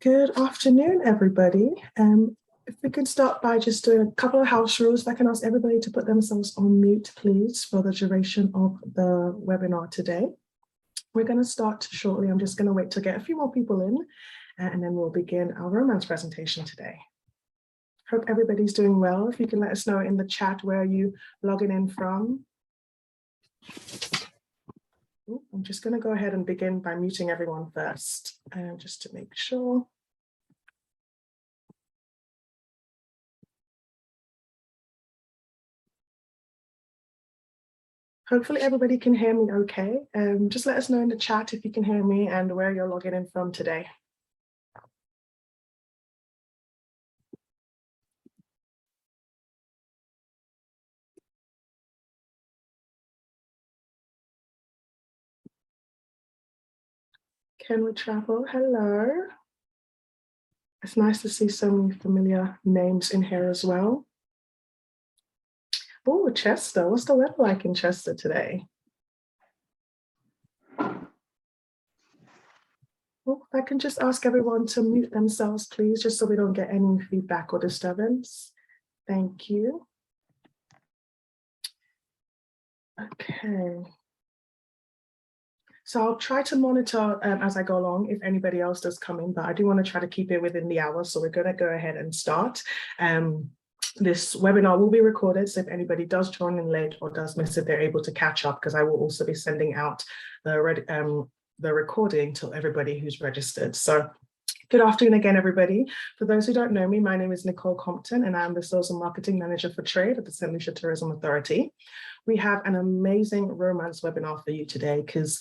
Good afternoon, everybody. If we could start by just doing a couple of house rules, if I can ask everybody to put themselves on mute, please, for the duration of the webinar today. We're going to start shortly. I'm just going to wait to get a few more people in, and then we'll begin our romance presentation today. Hope everybody's doing well. If you can let us know in the chat where you logging in from. I'm just going to go ahead and begin by muting everyone first, just to make sure. Hopefully everybody can hear me okay. Just let us know in the chat if you can hear me and where you're logging in from today. Can we travel? Hello. It's nice to see so many familiar names in here as well. Oh, Chester, what's the weather like in Chester today? Well, if I can just ask everyone to mute themselves, please, just so we don't get any feedback or disturbance. Thank you. Okay. So I'll try to monitor as I go along if anybody else does come in, but I do want to try to keep it within the hour. So we're going to go ahead and start. This webinar will be recorded, so if anybody does join in late or does miss it, they're able to catch up, because I will also be sending out the recording to everybody who's registered. So good afternoon again, everybody. For those who don't know me, my name is Nicole Compton, and I'm the Sales and Marketing Manager for Trade at the St. Lucia Tourism Authority. We have an amazing romance webinar for you today, because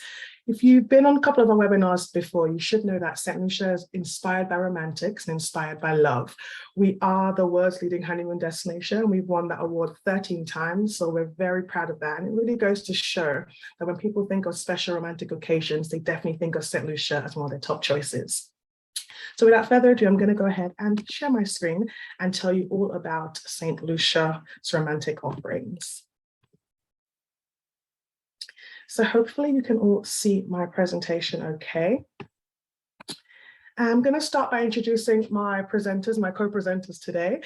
if you've been on a couple of our webinars before, you should know that St. Lucia is inspired by romantics and inspired by love. We are the world's leading honeymoon destination. We've won that award 13 times, so we're very proud of that. And it really goes to show that when people think of special romantic occasions, they definitely think of St. Lucia as one of their top choices. So without further ado, I'm going to go ahead and share my screen and tell you all about St. Lucia's romantic offerings. So hopefully you can all see my presentation okay. I'm going to start by introducing my presenters, my co-presenters today.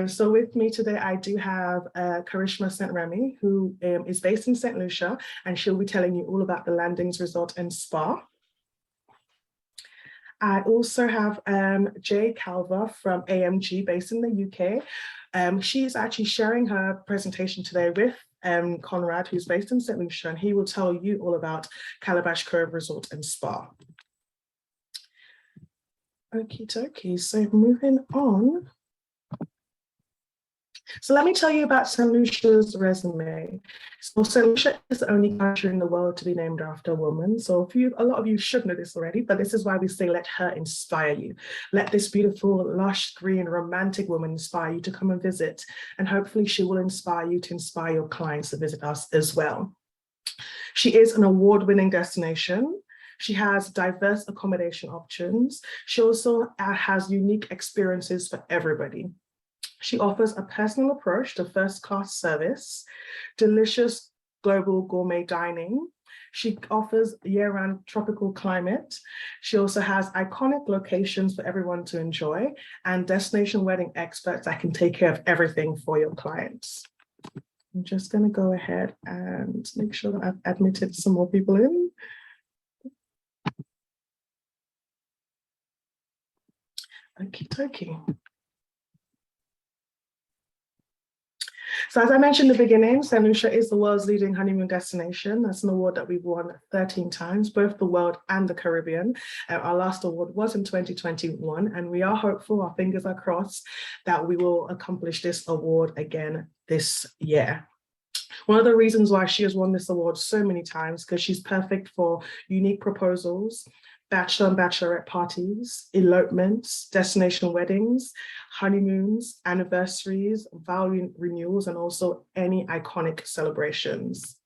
So with me today, I do have Karishma St. Remy, who is based in St. Lucia, and she'll be telling you all about the Landings Resort and Spa. I also have Jay Calver from AMG, based in the UK. She's actually sharing her presentation today with Conrad, who's based in St. Lucia, and he will tell you all about Calabash Cove Resort and Spa. Okie dokie, so moving on. So let me tell you about St. Lucia's resume. So St. Lucia is the only country in the world to be named after a woman. So a lot of you should know this already, but this is why we say let her inspire you. Let this beautiful, lush, green, romantic woman inspire you to come and visit. And hopefully she will inspire you to inspire your clients to visit us as well. She is an award-winning destination. She has diverse accommodation options. She also has unique experiences for everybody. She offers a personal approach to first-class service, delicious global gourmet dining. She offers year-round tropical climate. She also has iconic locations for everyone to enjoy, and destination wedding experts that can take care of everything for your clients. I'm just going to go ahead and make sure that I've admitted some more people in. Okie dokie. So as I mentioned in the beginning, St. Lucia is the world's leading honeymoon destination. That's an award that we've won 13 times, both the world and the Caribbean. Our last award was in 2021, and we are hopeful, our fingers are crossed, that we will accomplish this award again this year. One of the reasons why she has won this award so many times, because she's perfect for unique proposals, bachelor and bachelorette parties, elopements, destination weddings, honeymoons, anniversaries, vow renewals, and also any iconic celebrations.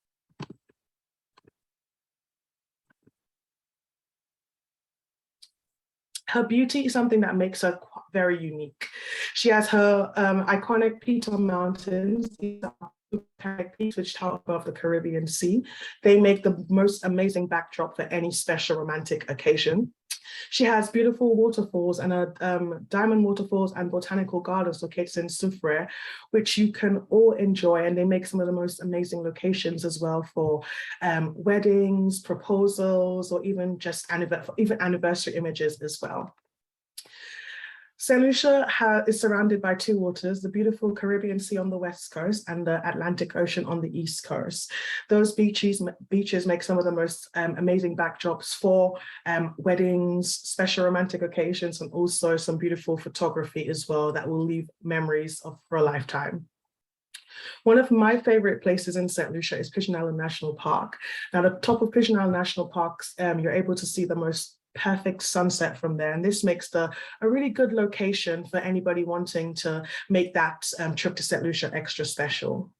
Her beauty is something that makes her very unique. She has her iconic Piton Mountains, peaks which tower above the Caribbean Sea. They make the most amazing backdrop for any special romantic occasion. She has beautiful waterfalls and diamond waterfalls and botanical gardens located in Soufrière, which you can all enjoy. And they make some of the most amazing locations as well for weddings, proposals, or even just anniversary images as well. St. Lucia is surrounded by two waters, the beautiful Caribbean Sea on the west coast and the Atlantic Ocean on the east coast. Those beaches make some of the most amazing backdrops for weddings, special romantic occasions, and also some beautiful photography as well that will leave memories for a lifetime. One of my favorite places in St. Lucia is Piton National Park. Now, the top of Piton National Park, you're able to see the most perfect sunset from there, and this makes a really good location for anybody wanting to make that trip to St. Lucia extra special.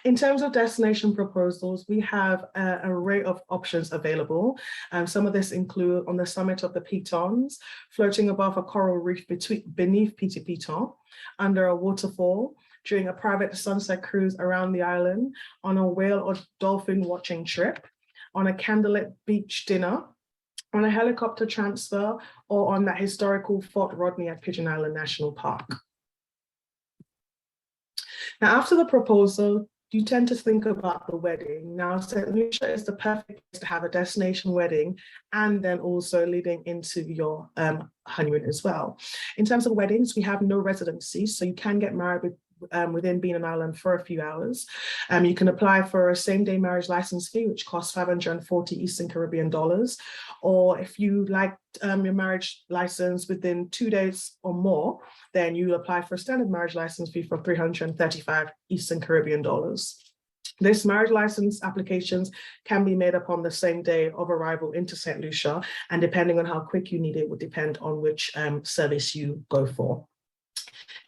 In terms of destination proposals, we have an array of options available. Some of this include on the summit of the Pitons, floating above a coral reef beneath Piton, under a waterfall, during a private sunset cruise around the island, on a whale or dolphin watching trip, on a candlelit beach dinner, on a helicopter transfer, or on that historical Fort Rodney at Pigeon Island National Park. Now, after the proposal, you tend to think about the wedding. Now, St. Lucia is the perfect place to have a destination wedding and then also leading into your honeymoon as well. In terms of weddings, we have no residency, so you can get married within being an island for a few hours. You can apply for a same-day marriage license fee, which costs 540 Eastern Caribbean dollars. Or if you like your marriage license within 2 days or more, then you apply for a standard marriage license fee for 335 Eastern Caribbean dollars. This marriage license applications can be made up on the same day of arrival into St. Lucia, and depending on how quick you need it would depend on which service you go for.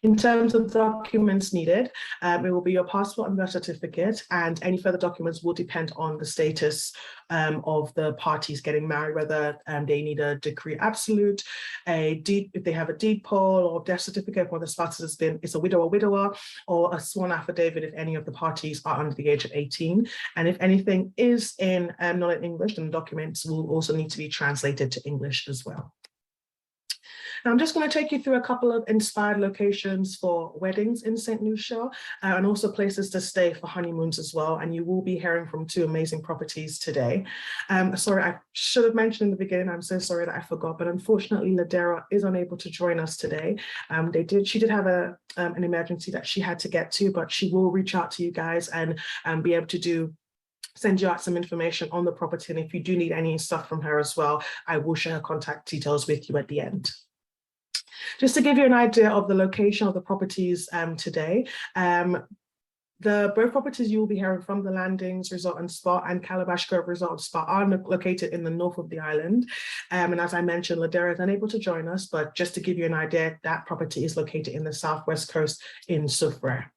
In terms of documents needed, it will be your passport and birth certificate, and any further documents will depend on the status of the parties getting married, whether they need a decree absolute, a deed, if they have a deed poll or death certificate where the spouse is a widow or widower, or a sworn affidavit if any of the parties are under the age of 18. And if anything is not in English, then the documents will also need to be translated to English as well. Now, I'm just going to take you through a couple of inspired locations for weddings in St. Lucia and also places to stay for honeymoons as well. And you will be hearing from two amazing properties today. Sorry, I should have mentioned in the beginning, I'm so sorry that I forgot, but unfortunately, Ladera is unable to join us today. She did have an emergency that she had to get to, but she will reach out to you guys and be able to send you out some information on the property. And if you do need any stuff from her as well, I will share her contact details with you at the end. Just to give you an idea of the location of the properties today, both properties you will be hearing from, the Landings Resort and Spa and Calabash Grove Resort and Spa, are located in the north of the island. And as I mentioned, Ladera is unable to join us, but just to give you an idea, that property is located in the southwest coast in Soufrière.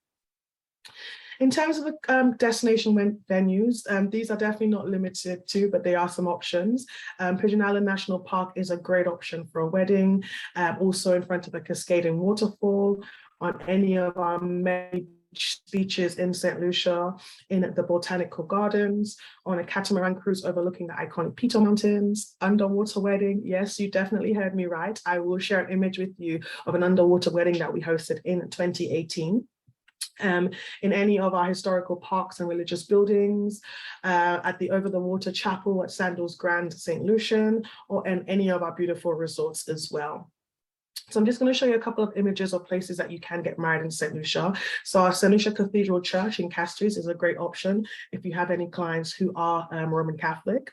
In terms of the destination venues, these are definitely not limited to, but there are some options. Pigeon Island National Park is a great option for a wedding, also in front of a cascading waterfall, on any of our many beaches in St. Lucia, in the botanical gardens, on a catamaran cruise overlooking the iconic Piton Mountains, underwater wedding. Yes, you definitely heard me right. I will share an image with you of an underwater wedding that we hosted in 2018. In any of our historical parks and religious buildings, at the over-the-water chapel at Sandals Grand St. Lucian, or in any of our beautiful resorts as well. So I'm just going to show you a couple of images of places that you can get married in St. Lucia. So our St. Lucia Cathedral Church in Castries is a great option if you have any clients who are Roman Catholic.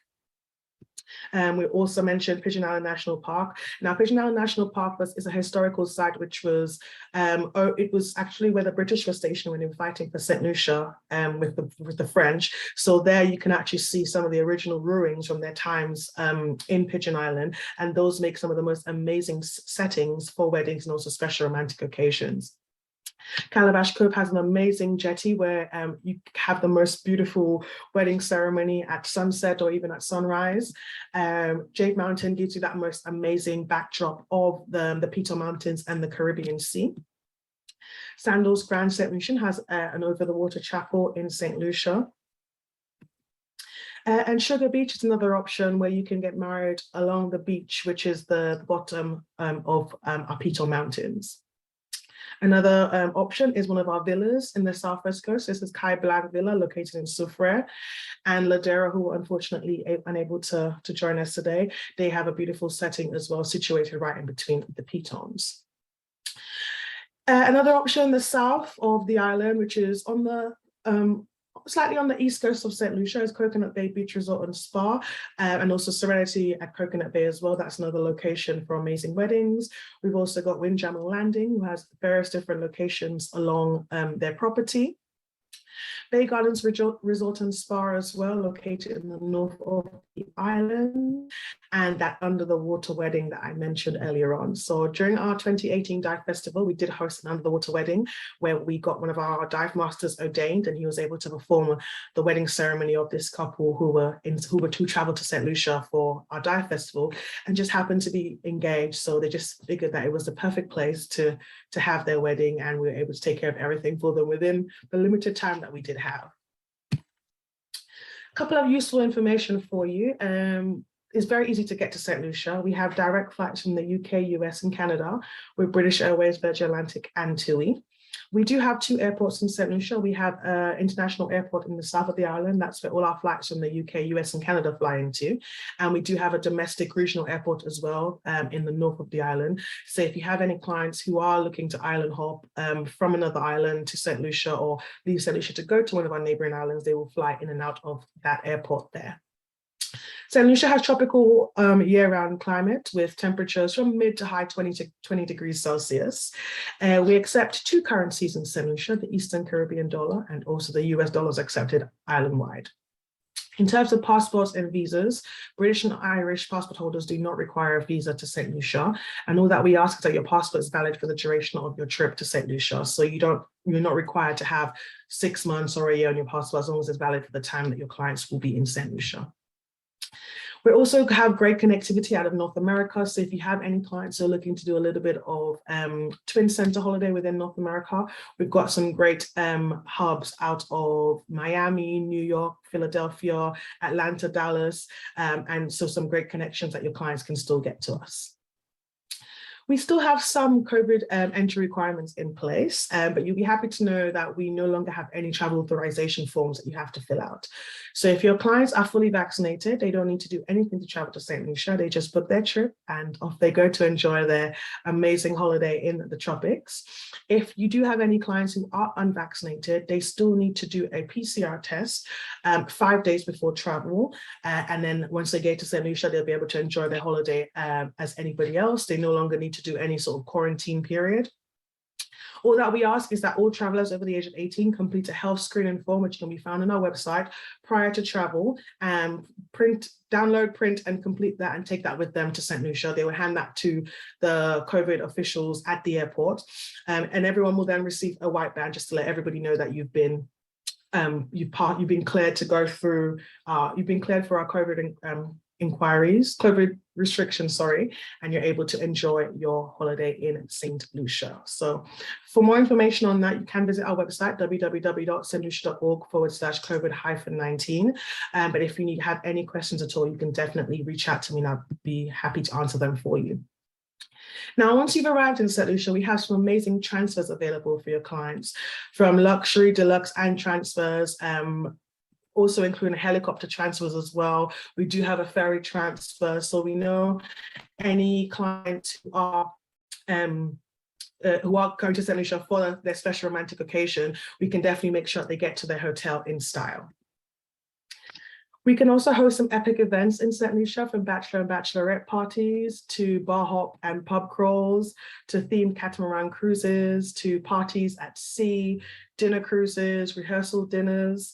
We also mentioned Pigeon Island National Park. Now, Pigeon Island National Park is a historical site which was, it was actually where the British were stationed when they were fighting for St. Lucia with the French. So there you can actually see some of the original ruins from their times in Pigeon Island, and those make some of the most amazing settings for weddings and also special romantic occasions. Calabash Cove has an amazing jetty where you have the most beautiful wedding ceremony at sunset or even at sunrise. Jade Mountain gives you that most amazing backdrop of the Piton Mountains and the Caribbean Sea. Sandals Grand St. Lucian has an over-the-water chapel in St. Lucia. And Sugar Beach is another option where you can get married along the beach, which is the bottom of our Piton Mountains. Another option is one of our villas in the southwest coast. This is Kai Blanc Villa located in Soufrière, and Ladera, who were unfortunately unable to join us today. They have a beautiful setting as well, situated right in between the Pitons. Another option, the south of the island, which is on the slightly on the east coast of St. Lucia, is Coconut Bay Beach Resort and Spa, and also Serenity at Coconut Bay as well. That's another location for amazing weddings. We've also got Windjammer Landing, who has various different locations along their property. Bay Gardens Resort and Spa as well, located in the north of the island, and that under the water wedding that I mentioned earlier on. So during our 2018 Dive Festival, we did host an under the water wedding where we got one of our dive masters ordained, and he was able to perform the wedding ceremony of this couple who were to travel to St. Lucia for our dive festival and just happened to be engaged. So they just figured that it was the perfect place to have their wedding, and we were able to take care of everything for them within the limited time that we did have. A couple of useful information for you. It's very easy to get to St. Lucia. We have direct flights from the UK, US, and Canada with British Airways, Virgin Atlantic, and TUI. We do have 2 airports in St. Lucia. We have an international airport in the south of the island. That's where all our flights from the UK, US, and Canada fly into. And we do have a domestic regional airport as well in the north of the island. So if you have any clients who are looking to island hop from another island to St. Lucia, or leave St. Lucia to go to one of our neighboring islands, they will fly in and out of that airport there. St. Lucia has tropical year-round climate with temperatures from mid to high 20 degrees Celsius. We accept 2 currencies in St. Lucia, the Eastern Caribbean dollar and also the US dollar is accepted island-wide. In terms of passports and visas, British and Irish passport holders do not require a visa to St. Lucia. And all that we ask is that your passport is valid for the duration of your trip to St. Lucia. So you're not required to have 6 months or a year on your passport as long as it's valid for the time that your clients will be in St. Lucia. We also have great connectivity out of North America. So if you have any clients who are looking to do a little bit of twin center holiday within North America, we've got some great hubs out of Miami, New York, Philadelphia, Atlanta, Dallas, and so some great connections that your clients can still get to us. We still have some COVID entry requirements in place, but you'll be happy to know that we no longer have any travel authorization forms that you have to fill out. So if your clients are fully vaccinated, they don't need to do anything to travel to St. Lucia. They just book their trip and off they go to enjoy their amazing holiday in the tropics. If you do have any clients who are unvaccinated, they still need to do a PCR test 5 days before travel. And then once they get to St. Lucia, they'll be able to enjoy their holiday as anybody else. They no longer need to do any sort of quarantine period. All that we ask is that all travelers over the age of 18 complete a health screening form, which can be found on our website prior to travel, and download, print, and complete that and take that with them to St. Lucia. They will hand that to the COVID officials at the airport, and everyone will then receive a white badge just to let everybody know that you've been cleared to go through. You've been cleared for our COVID restrictions, sorry, and you're able to enjoy your holiday in St. Lucia. So for more information on that, you can visit our website, www.stlucia.org/COVID-19. But if you have any questions at all, you can definitely reach out to me and I'll be happy to answer them for you. Now, once you've arrived in St. Lucia, we have some amazing transfers available for your clients, from luxury, deluxe, and transfers, also including helicopter transfers as well. We do have a ferry transfer, so we know any clients who are going to St. Lucia for their special romantic occasion, we can definitely make sure they get to their hotel in style. We can also host some epic events in St. Lucia, from bachelor and bachelorette parties to bar hop and pub crawls, to themed catamaran cruises, to parties at sea, dinner cruises, rehearsal dinners,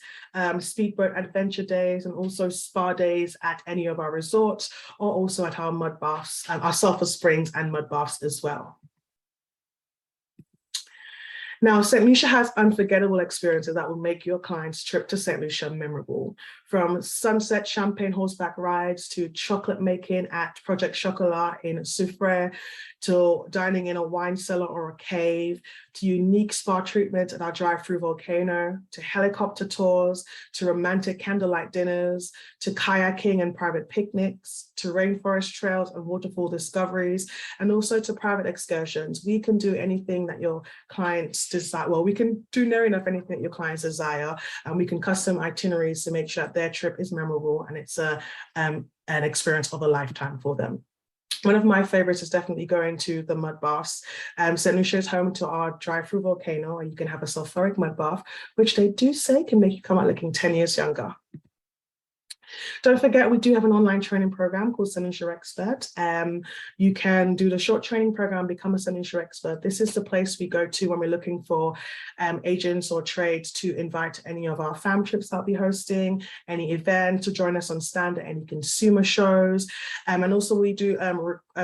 speedboat adventure days, and also spa days at any of our resorts, or also at our mud baths, our sulfur springs and mud baths as well. Now, St. Lucia has unforgettable experiences that will make your client's trip to St. Lucia memorable. From sunset champagne horseback rides to chocolate making at Project Chocolat in Soufrière, to dining in a wine cellar or a cave, to unique spa treatments at our drive-through volcano, to helicopter tours, to romantic candlelight dinners, to kayaking and private picnics, to rainforest trails and waterfall discoveries, and also to private excursions. We can do anything that your clients desire. Well, we can do near enough anything that your clients desire, and we can custom itineraries to make sure that their trip is memorable and it's an experience of a lifetime for them. One of my favorites is definitely going to the mud baths. St. Lucia is home to our drive-through volcano, and you can have a sulfuric mud bath, which they do say can make you come out looking 10 years younger. Don't forget, we do have an online training program called St. Lucia Expert. You can do the short training program, become a St. Lucia Expert. This is the place we go to when we're looking for agents or trades to invite to any of our fam trips that I'll be hosting, any event to join us on stand at any consumer shows. And also we do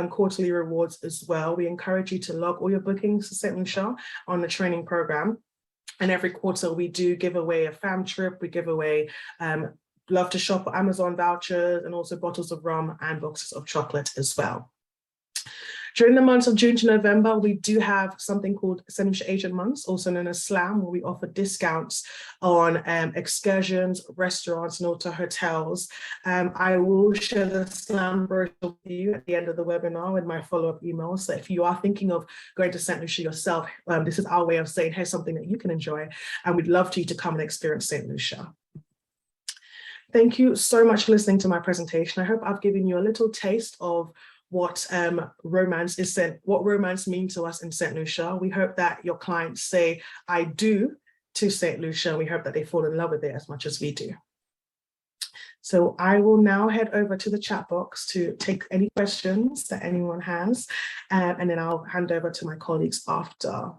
quarterly rewards as well. We encourage you to log all your bookings to St. Lucia on the training program. And every quarter we do give away a fam trip, we give away love to shop for Amazon vouchers, and also bottles of rum and boxes of chocolate as well. During the months of June to November, we do have something called St. Lucia Agent Months, also known as SLAM, where we offer discounts on excursions, restaurants, and also hotels. I will share the SLAM brochure with you at the end of the webinar with my follow-up email. So if you are thinking of going to St. Lucia yourself, this is our way of saying, here's something that you can enjoy, and we'd love for you to come and experience St. Lucia. Thank you so much for listening to my presentation. I hope I've given you a little taste of what romance means to us in St. Lucia. We hope that your clients say, I do to St. Lucia. We hope that they fall in love with it as much as we do. So I will now head over to the chat box to take any questions that anyone has, and then I'll hand over to my colleagues after.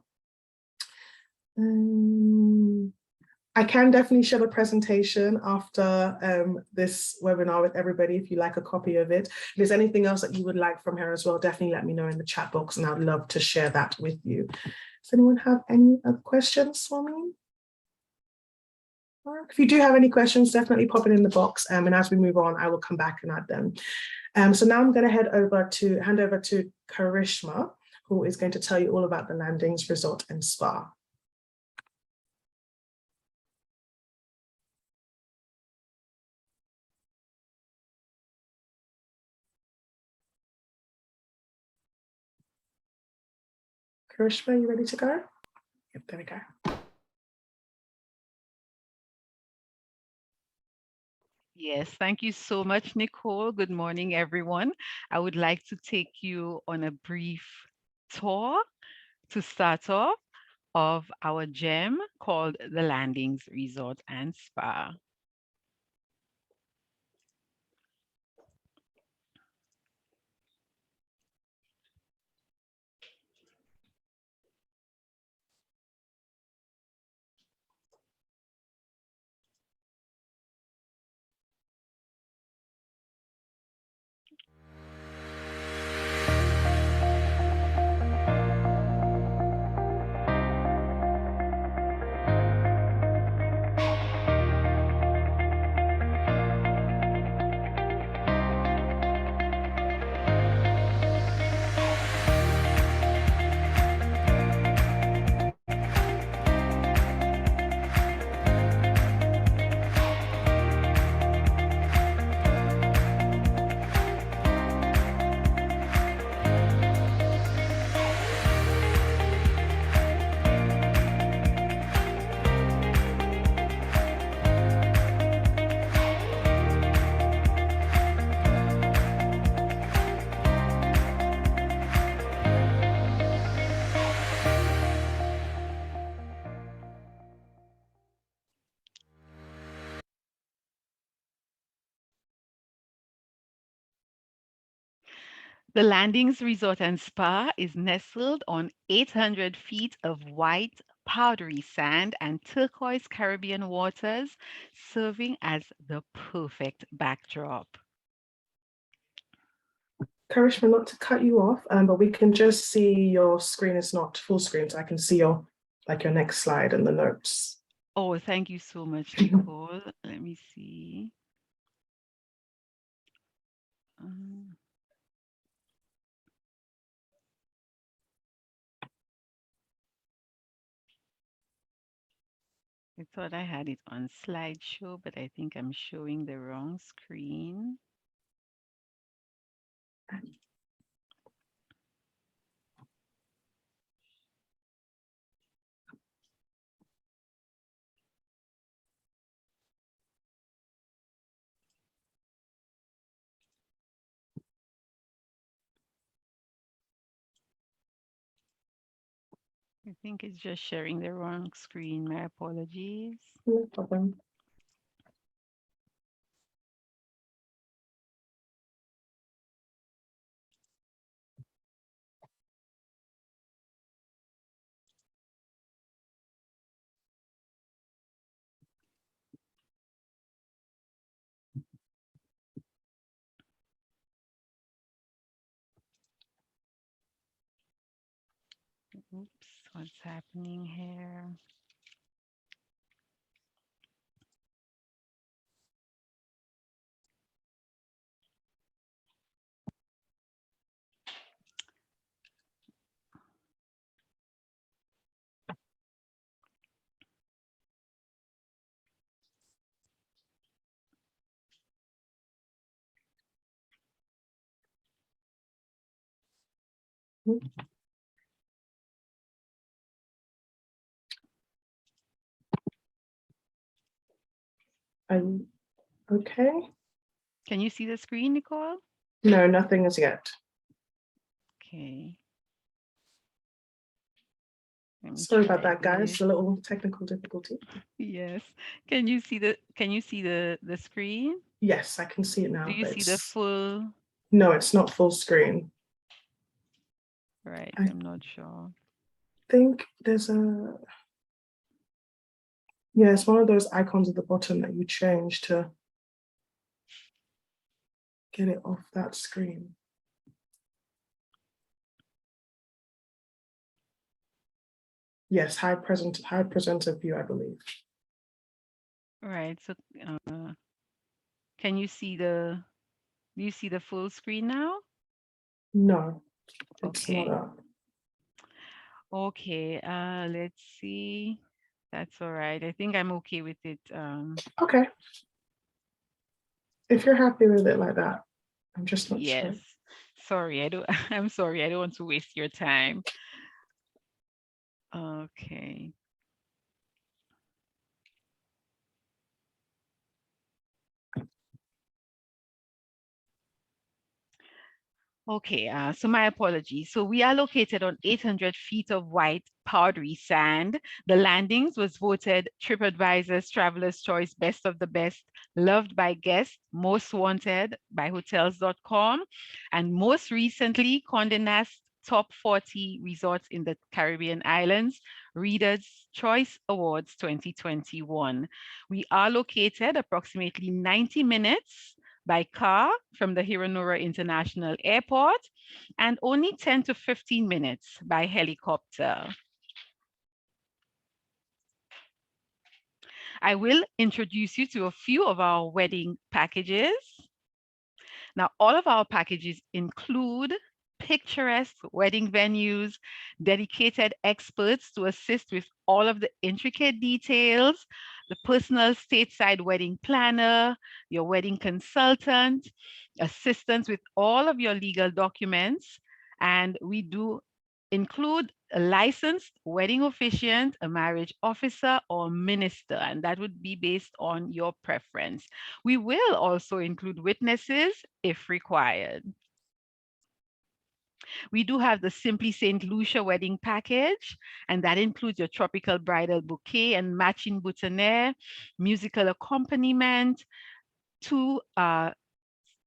I can definitely share the presentation after this webinar with everybody if you like a copy of it. If there's anything else that you would like from here as well, definitely let me know in the chat box, and I'd love to share that with you. Does anyone have any other questions for me? If you do have any questions, definitely pop it in the box, and as we move on, I will come back and add them. So now I'm going to hand over to Karishma, who is going to tell you all about the Landings Resort and Spa. Karishma, you ready to go? Yep, there we go. Yes, thank you so much, Nicole. Good morning, everyone. I would like to take you on a brief tour to start off of our gem called the Landings Resort and Spa. The Landings Resort and Spa is nestled on 800 feet of white, powdery sand and turquoise Caribbean waters, serving as the perfect backdrop. Karishma, not to cut you off, but we can just see your screen is not full screen, so I can see your next slide and the notes. Oh, thank you so much, Nicole. Let me see. I thought I had it on slideshow, but I think I'm showing the wrong screen. I think it's just sharing the wrong screen. My apologies. No problem. Oops, what's happening here? Are you okay? Can you see the screen, Nicole? No, nothing as yet. Okay. Let me Sorry about try that, guys. this. A little technical difficulty. Yes. Can you see the screen? Yes, I can see it Do now, you but see the it's full? no, it's not full screen. Right, I I'm not sure. think there's a yeah, it's one of those icons at the bottom that you change to get it off that screen. Yes, high presenter view, I believe. Right. So can you see do you see the full screen now? No, it's not Okay. up. Okay. Let's see. That's all right. I think I'm okay with it. Okay. If you're happy with it like that, I'm just not Yes. sure. Sorry, I don't I'm sorry. I don't want to waste your time. Okay. Okay, so my apologies. So we are located on 800 feet of white powdery sand. The landings was voted TripAdvisor's Traveler's Choice Best of the Best, loved by guests, most wanted by hotels.com, and most recently Condé Nast Top 40 Resorts in the Caribbean Islands, Reader's Choice Awards 2021. We are located approximately 90 minutes by car from the Hiranura International Airport and only 10 to 15 minutes by helicopter. I will introduce you to a few of our wedding packages. Now, all of our packages include picturesque wedding venues, dedicated experts to assist with all of the intricate details, the personal stateside wedding planner, your wedding consultant, assistance with all of your legal documents, and we do include a licensed wedding officiant, a marriage officer, or minister, and that would be based on your preference. We will also include witnesses if required. We do have the Simply St. Lucia wedding package, and that includes your tropical bridal bouquet and matching boutonniere, musical accompaniment, two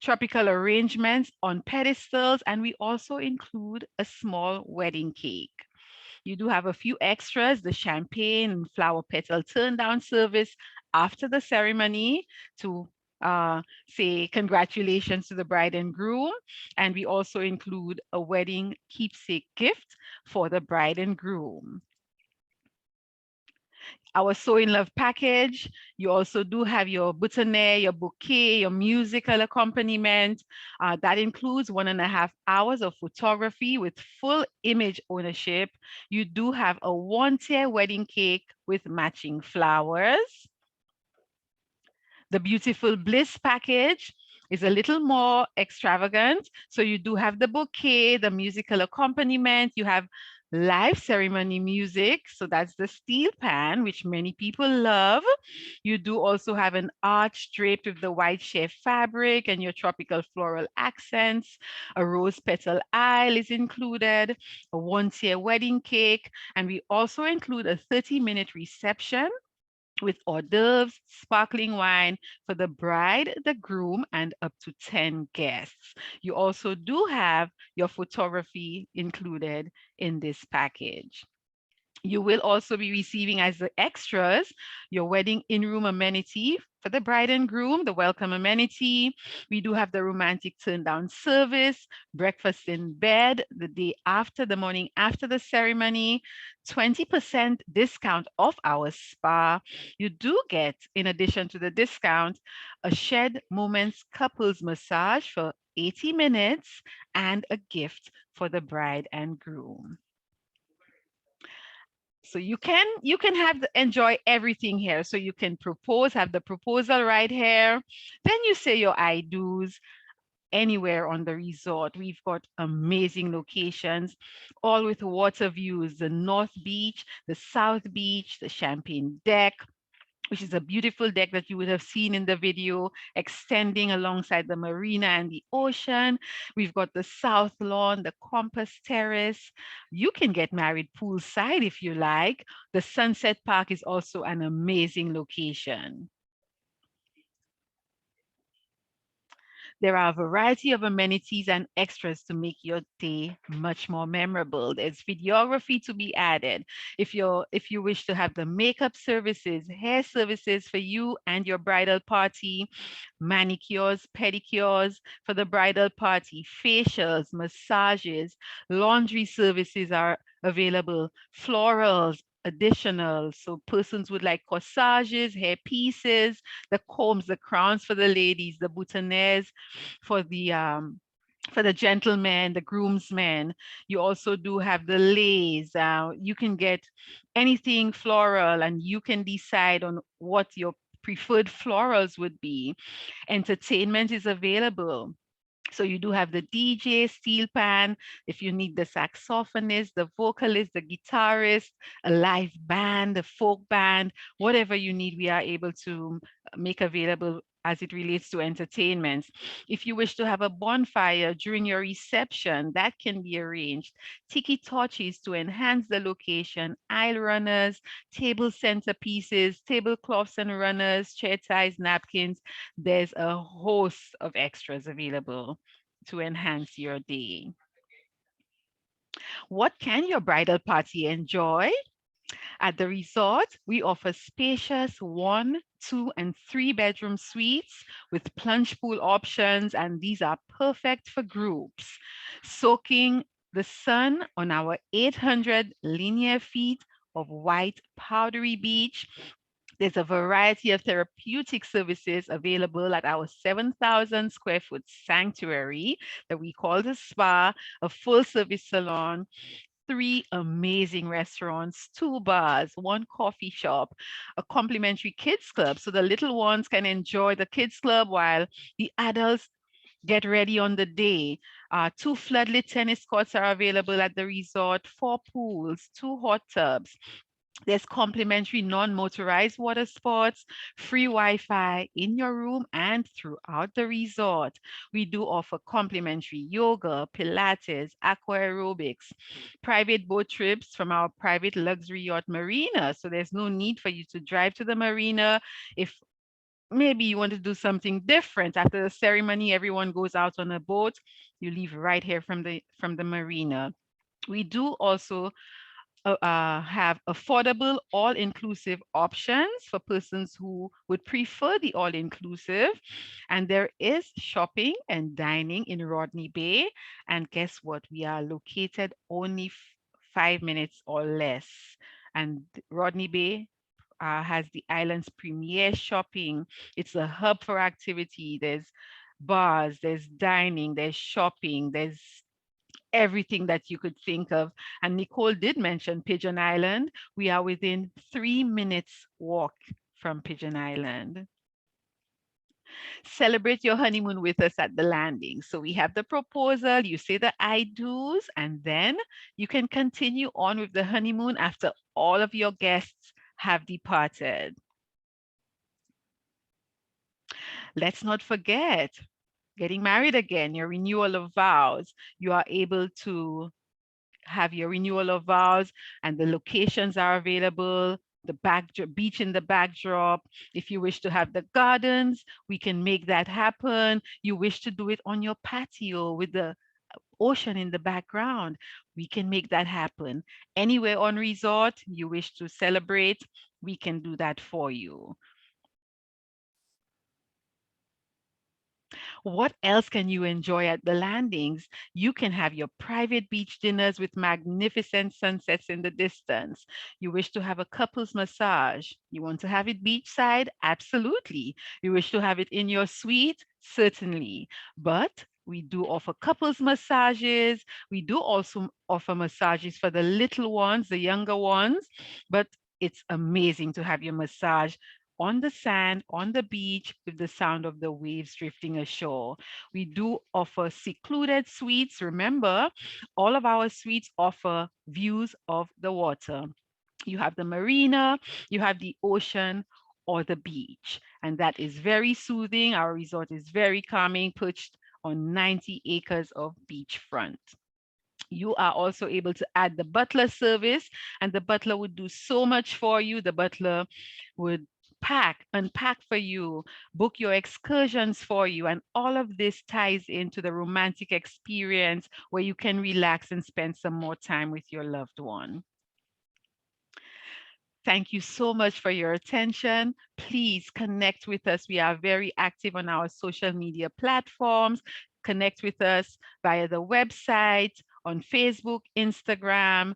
tropical arrangements on pedestals, and we also include a small wedding cake. You do have a few extras, the champagne and flower petal turn down service after the ceremony to say congratulations to the bride and groom. And we also include a wedding keepsake gift for the bride and groom. Our So in Love package, you also do have your boutonniere, your bouquet, your musical accompaniment. That includes 1.5 hours of photography with full image ownership. You do have a one-tier wedding cake with matching flowers. The Beautiful Bliss package is a little more extravagant. So you do have the bouquet, the musical accompaniment, you have live ceremony music. So that's the steel pan, which many people love. You do also have an arch draped with the white chef fabric and your tropical floral accents. A rose petal aisle is included, a one-tier wedding cake, and we also include a 30-minute reception with hors d'oeuvres, sparkling wine for the bride, the groom, and up to 10 guests. You also do have your photography included in this package. You will also be receiving as the extras your wedding in-room amenity for the bride and groom, the welcome amenity. We do have the romantic turn-down service, breakfast in bed the day after, the morning after the ceremony, 20% discount off our spa. You do get, in addition to the discount, a Shed Moments couples massage for 80 minutes and a gift for the bride and groom. So you can enjoy everything here. So you can propose, have the proposal right here. Then you say your I do's anywhere on the resort. We've got amazing locations, all with water views, the North Beach, the South Beach, the Champagne Deck, which is a beautiful deck that you would have seen in the video, extending alongside the marina and the ocean. We've got the South Lawn, the Compass Terrace. You can get married poolside if you like. The Sunset Park is also an amazing location. There are a variety of amenities and extras to make your day much more memorable. There's videography to be added. If you wish to have the makeup services, hair services for you and your bridal party, manicures, pedicures for the bridal party, facials, massages, laundry services are available, florals, additional. So persons would like corsages, hair pieces, the combs, the crowns for the ladies, the boutonnieres for the gentlemen, the groomsmen. You also do have the lace. You can get anything floral and you can decide on what your preferred florals would be. Entertainment is available. So you do have the DJ, steel pan, if you need the saxophonist, the vocalist, the guitarist, a live band, a folk band, whatever you need, we are able to make available as it relates to entertainment. If you wish to have a bonfire during your reception, that can be arranged. Tiki torches to enhance the location, aisle runners, table centerpieces, tablecloths and runners, chair ties, napkins. There's a host of extras available to enhance your day. What can your bridal party enjoy? At the resort, we offer spacious 1, 2, and 3-bedroom suites with plunge pool options, and these are perfect for groups. Soaking the sun on our 800 linear feet of white powdery beach. There's a variety of therapeutic services available at our 7,000 square foot sanctuary that we call the spa, a full service salon, 3 amazing restaurants, 2 bars, 1 coffee shop, a complimentary kids club. So the little ones can enjoy the kids club while the adults get ready on the day. 2 floodlit tennis courts are available at the resort, 4 pools, 2 hot tubs. There's complimentary non-motorized water sports, free Wi-Fi in your room and throughout the resort. We do offer complimentary yoga, Pilates, aqua aerobics, private boat trips from our private luxury yacht marina. So there's no need for you to drive to the marina. If maybe you want to do something different after the ceremony, everyone goes out on a boat. You leave right here from the marina. We do also have affordable all-inclusive options for persons who would prefer the all-inclusive. And there is shopping and dining in Rodney Bay. And guess what? We are located only 5 minutes or less. And Rodney Bay has the island's premier shopping. It's a hub for activity. There's bars, there's dining, there's shopping, there's everything that you could think of. And Nicole did mention Pigeon Island. We are within 3 minutes walk from Pigeon Island. Celebrate your honeymoon with us at the landing. So we have the proposal, you say the I do's, and then you can continue on with the honeymoon after all of your guests have departed. Let's not forget, getting married again, your renewal of vows. You are able to have your renewal of vows and the locations are available, the beach in the backdrop. If you wish to have the gardens, we can make that happen. You wish to do it on your patio with the ocean in the background, we can make that happen. Anywhere on resort you wish to celebrate, we can do that for you. What else can you enjoy at the landings? You can have your private beach dinners with magnificent sunsets in the distance. You wish to have a couples massage. You want to have it beachside? Absolutely. You wish to have it in your suite? Certainly. But we do offer couples massages. We do also offer massages for the little ones, the younger ones, but it's amazing to have your massage on the sand, on the beach, with the sound of the waves drifting ashore. We do offer secluded suites. Remember, all of our suites offer views of the water. You have the marina, you have the ocean, or the beach. And that is very soothing. Our resort is very calming, perched on 90 acres of beachfront. You are also able to add the butler service, and the butler would do so much for you. The butler would unpack for you, book your excursions for you, and all of this ties into the romantic experience where you can relax and spend some more time with your loved one. Thank you so much for your attention. Please connect with us. We are very active on our social media platforms. Connect with us via the website, on Facebook, Instagram.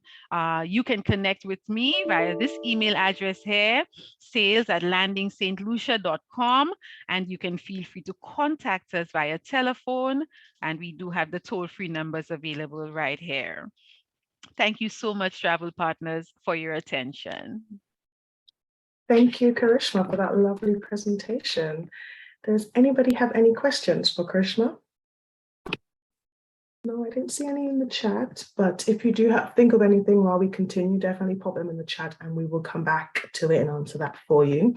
You can connect with me via this email address here, sales@landingstlucia.com, and you can feel free to contact us via telephone, and we do have the toll-free numbers available right here. Thank you so much, travel partners, for your attention. Thank you, Karishma, for that lovely presentation. Does anybody have any questions for Karishma? No, I didn't see any in the chat, but if you do think of anything while we continue, definitely pop them in the chat and we will come back to it and answer that for you.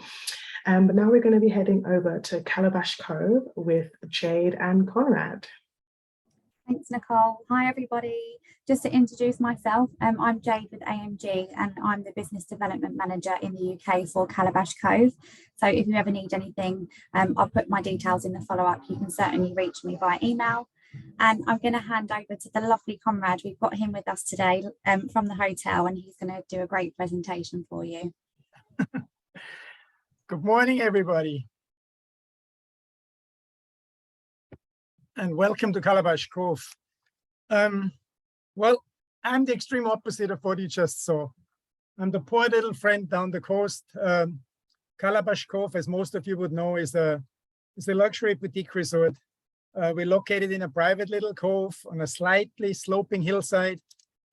But now we're going to be heading over to Calabash Cove with Jade and Conrad. Thanks, Nicole. Hi, everybody. Just to introduce myself, I'm Jade with AMG and I'm the Business Development Manager in the UK for Calabash Cove. So if you ever need anything, I'll put my details in the follow-up. You can certainly reach me via email. And I'm going to hand over to the lovely Conrad. We've got him with us today from the hotel, and he's going to do a great presentation for you. Good morning, everybody. And welcome to Calabash Cove. Well, I'm the extreme opposite of what you just saw. I'm the poor little friend down the coast. Calabash Cove, as most of you would know, is a luxury boutique resort. We're located in a private little cove on a slightly sloping hillside,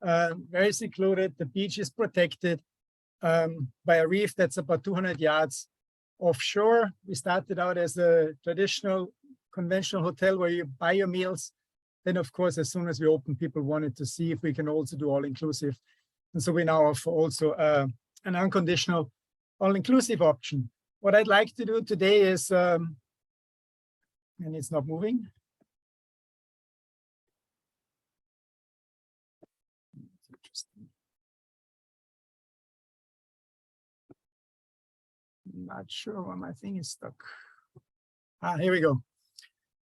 very secluded. The beach is protected by a reef that's about 200 yards offshore. We started out as a traditional conventional hotel where you buy your meals. Then, of course, as soon as we opened, people wanted to see if we can also do all-inclusive. And so we now offer also an unconditional all-inclusive option. What I'd like to do today is, and it's not moving. Not sure why my thing is stuck. Here we go.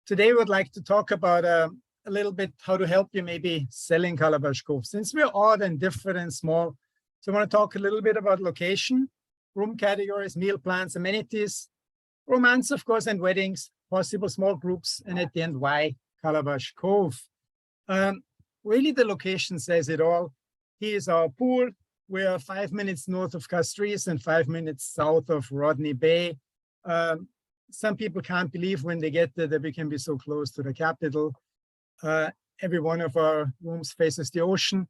Today, we would like to talk about a little bit how to help you maybe selling Calabash Cove. Since we're odd and different and small, so I want to talk a little bit about location, room categories, meal plans, amenities, romance, of course, and weddings, possible small groups, and at the end, why Calabash Cove. Really, the location says it all. Here's our pool. We are 5 minutes north of Castries and 5 minutes south of Rodney Bay. Some people can't believe when they get there that we can be so close to the capital. Every one of our rooms faces the ocean.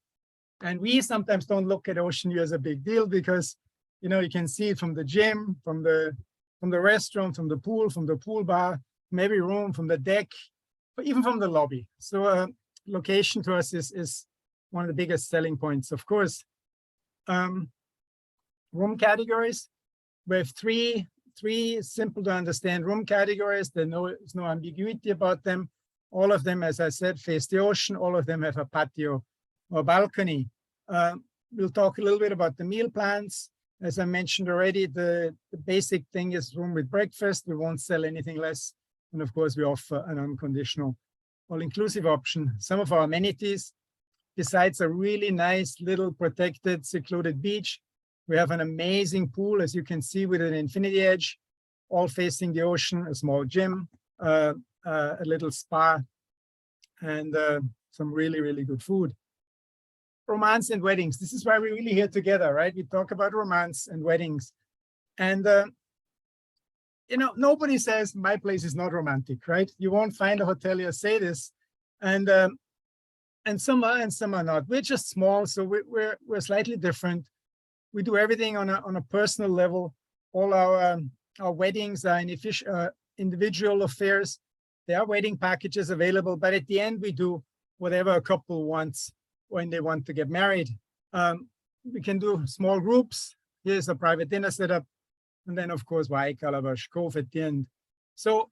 And we sometimes don't look at ocean view as a big deal because, you know, you can see it from the gym, from the restaurant, from the pool bar, from every room, from the deck, but even from the lobby. So location to us is one of the biggest selling points. Of course, room categories. We have three simple to understand room categories. There's no ambiguity about them. All of them, as I said, face the ocean. All of them have a patio or balcony. We'll talk a little bit about the meal plans. As I mentioned already, the basic thing is room with breakfast. We won't sell anything less. And of course, we offer an unconditional all-inclusive option. Some of our amenities, besides a really nice little protected, secluded beach, we have an amazing pool, as you can see, with an infinity edge, all facing the ocean, a small gym, a little spa, and some really, really good food. Romance and weddings. This is why we're really here together, right? We talk about romance and weddings. And, you know, nobody says my place is not romantic, right? You won't find a hotelier say this. And some are and some are not. We're just small, so we're slightly different. We do everything on a personal level. All our weddings are individual affairs. There are wedding packages available, but at the end we do whatever a couple wants when they want to get married. We can do small groups. Here's a private dinner setup. And then, of course, why Calabash Cove at the end. So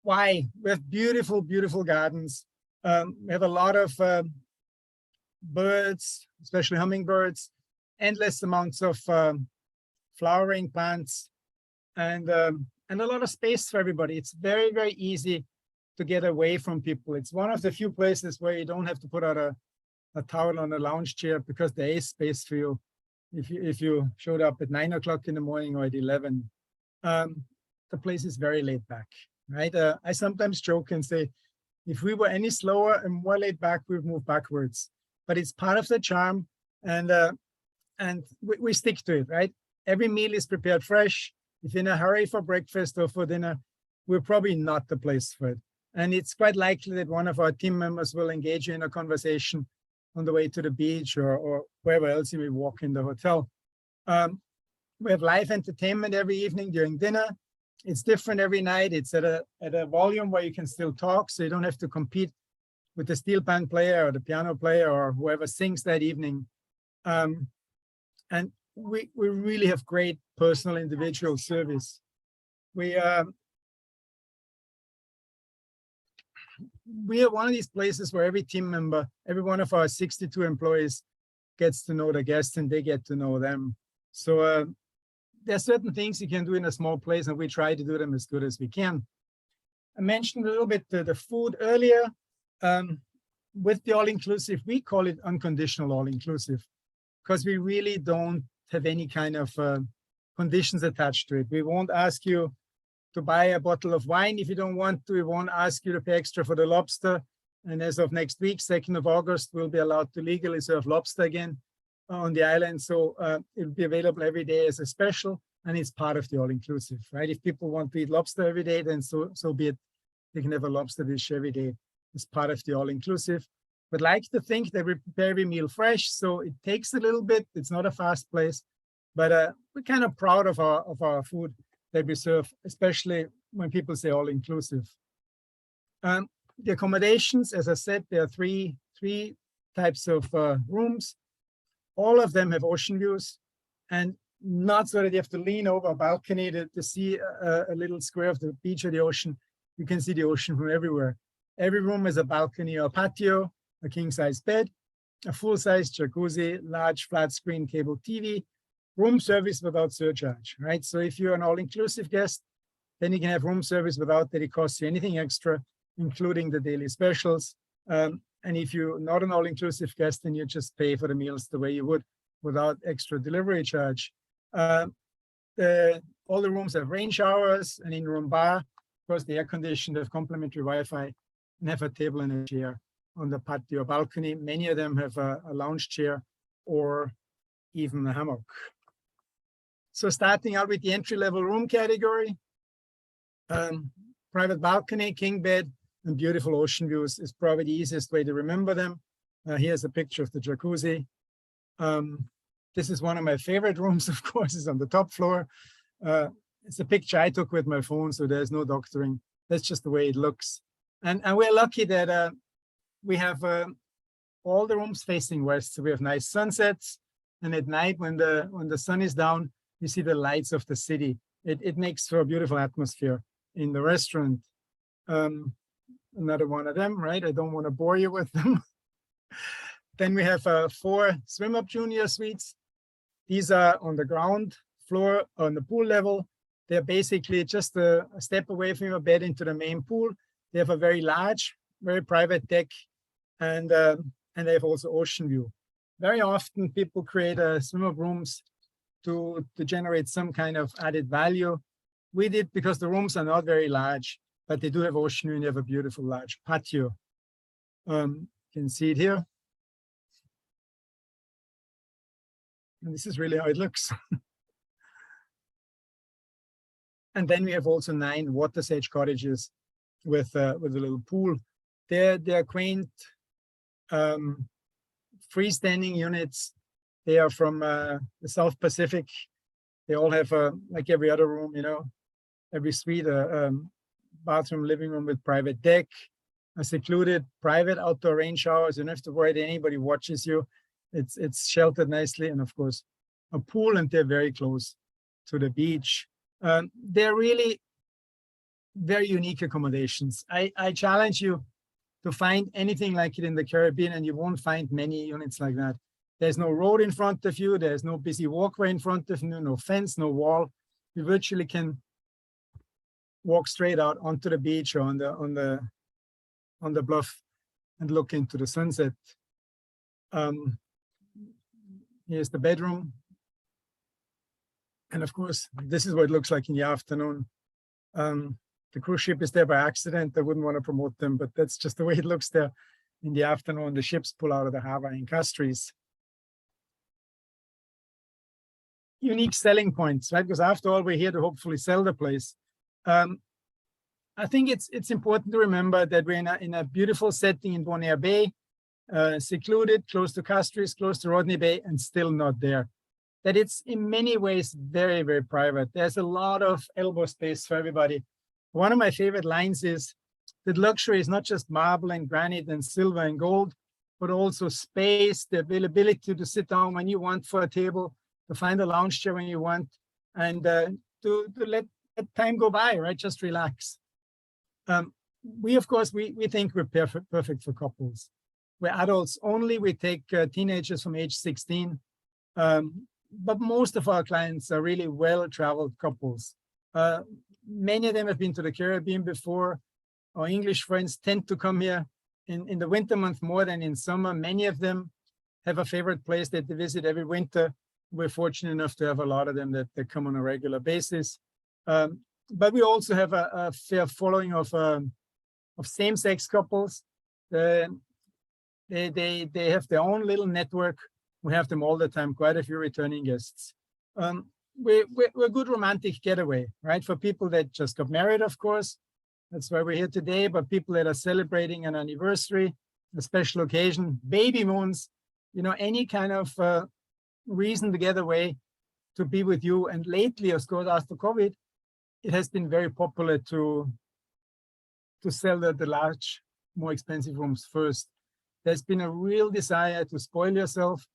why? We have beautiful, beautiful gardens. We have a lot of birds, especially hummingbirds, endless amounts of flowering plants, and a lot of space for everybody. It's very, very easy to get away from people. It's one of the few places where you don't have to put out a towel on a lounge chair because there is space for you if you showed up at 9 o'clock in the morning or at 11. The place is very laid back, right? I sometimes joke and say, if we were any slower and more laid back, we'd move backwards. But it's part of the charm, and we stick to it, right? Every meal is prepared fresh. If in a hurry for breakfast or for dinner, we're probably not the place for it. And it's quite likely that one of our team members will engage you in a conversation on the way to the beach or wherever else you may walk in the hotel. We have live entertainment every evening during dinner. It's different every night. It's at a volume where you can still talk, so you don't have to compete with the steel pan player or the piano player or whoever sings that evening. And we really have great personal individual service. We are one of these places where every team member, every one of our 62 employees gets to know the guests and they get to know them. So there are certain things you can do in a small place, and we try to do them as good as we can. I mentioned a little bit the food earlier. With the all-inclusive, we call it unconditional all-inclusive because we really don't have any kind of conditions attached to it. We won't ask you to buy a bottle of wine if you don't want to. We won't ask you to pay extra for the lobster. And as of next week, 2nd of August, we'll be allowed to legally serve lobster again on the island. So it'll be available every day as a special, and it's part of the all-inclusive, right? If people want to eat lobster every day, then so be it. They can have a lobster dish every day as part of the all-inclusive. But like to think that we prepare every meal fresh, so it takes a little bit. It's not a fast place, but we're kind of proud of our food that we serve, especially when people say all-inclusive. The accommodations, as I said, there are three types of rooms. All of them have ocean views, and not so that you have to lean over a balcony to see a little square of the beach or the ocean. You can see the ocean from everywhere. Every room has a balcony or patio, a king-size bed, a full-size jacuzzi, large flat-screen cable TV, room service without surcharge, right? So if you're an all-inclusive guest, then you can have room service without that it costs you anything extra, including the daily specials. And if you're not an all-inclusive guest, then you just pay for the meals the way you would without extra delivery charge. All the rooms have rain showers, an in-room bar, of course, the air-conditioned, have complimentary Wi-Fi, and have a table and a chair on the patio balcony. Many of them have a lounge chair or even a hammock. So starting out with the entry-level room category, private balcony, king bed, and beautiful ocean views is probably the easiest way to remember them. Here's a picture of the jacuzzi. This is one of my favorite rooms, of course, is on the top floor. It's a picture I took with my phone, so there's no doctoring. That's just the way it looks. And we're lucky that we have all the rooms facing west, so we have nice sunsets. And at night, when the sun is down, you see the lights of the city. It makes for a beautiful atmosphere in the restaurant. Another one of them, right? I don't want to bore you with them. Then we have 4 swim-up junior suites. These are on the ground floor on the pool level. They're basically just a step away from your bed into the main pool. They have a very large, very private deck, and they have also ocean view. Very often people create swim-up rooms to generate some kind of added value. We did because the rooms are not very large, but they do have ocean view and they have a beautiful large patio. You can see it here. And this is really how it looks. And then we have also 9 water sage cottages with a little pool. They're quaint, freestanding units. They are from the South Pacific. They all have, like every other room, you know, every suite, a bathroom, living room with private deck, a secluded private outdoor rain showers. You don't have to worry that anybody watches you. It's sheltered nicely, and of course, a pool, and they're very close to the beach. They're really very unique accommodations. I challenge you to find anything like it in the Caribbean, and you won't find many units like that. There's no road in front of you. There's no busy walkway in front of you, no fence, no wall. You virtually can walk straight out onto the beach or on the bluff and look into the sunset. Here's the bedroom. And of course, this is what it looks like in the afternoon. The cruise ship is there by accident. I wouldn't want to promote them, but that's just the way it looks there in the afternoon. The ships pull out of the harbor in Castries. Unique selling points, right? Because after all, we're here to hopefully sell the place. I think it's important to remember that we're in a beautiful setting in Bonaire Bay, secluded, close to Castries, close to Rodney Bay, and still not there. That it's in many ways very, very private. There's a lot of elbow space for everybody. One of my favorite lines is that luxury is not just marble and granite and silver and gold, but also space, the availability to sit down when you want for a table, to find a lounge chair when you want, and to let time go by, right? Just relax. We, of course, we think we're perfect for couples. We're adults only. We take teenagers from age 16. But most of our clients are really well-traveled couples. Many of them have been to the Caribbean before. Our English friends tend to come here in the winter month more than in summer. Many of them have a favorite place that they visit every winter. We're fortunate enough to have a lot of them that come on a regular basis. But we also have a fair following of same-sex couples. They have their own little network. We have them all the time, quite a few returning guests. We're a good romantic getaway, right? For people that just got married, of course. That's why we're here today, but people that are celebrating an anniversary, a special occasion, baby moons, you know, any kind of reason to get away, to be with you. And lately, of course, after COVID, it has been very popular to sell the large, more expensive rooms first. There's been a real desire to spoil yourself.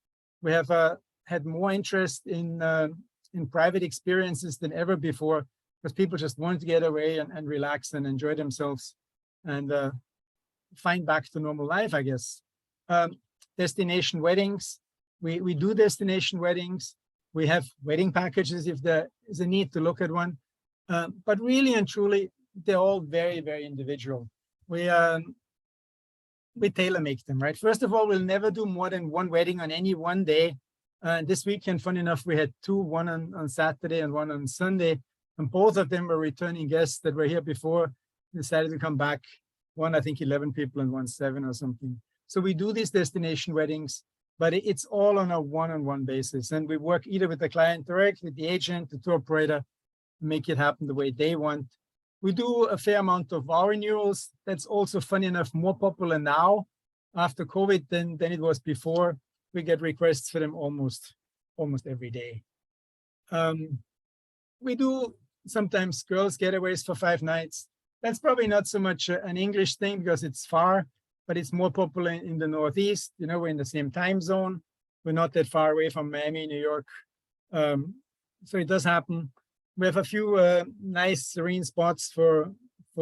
We have had more interest in private experiences than ever before, because people just want to get away and relax and enjoy themselves and find back to normal life, I guess. Destination weddings. We do destination weddings. We have wedding packages if there is a need to look at one. But really and truly, they're all very, very individual. We tailor make them, right? First of all, we'll never do more than one wedding on any one day. This weekend, fun enough, we had 2, one on Saturday and one on Sunday. And both of them were returning guests that were here before, decided to come back. One, I think 11 people and one 7 or something. So we do these destination weddings, but it's all on a one-on-one basis. And we work either with the client direct, with the agent, the tour operator, make it happen the way they want. We do a fair amount of vow renewals. That's also, funny enough, more popular now after COVID than it was before. We get requests for them almost every day. We do sometimes girls' getaways for 5 nights. That's probably not so much an English thing because it's far, but it's more popular in the Northeast. You know, we're in the same time zone. We're not that far away from Miami, New York. So it does happen. We have a few nice serene spots for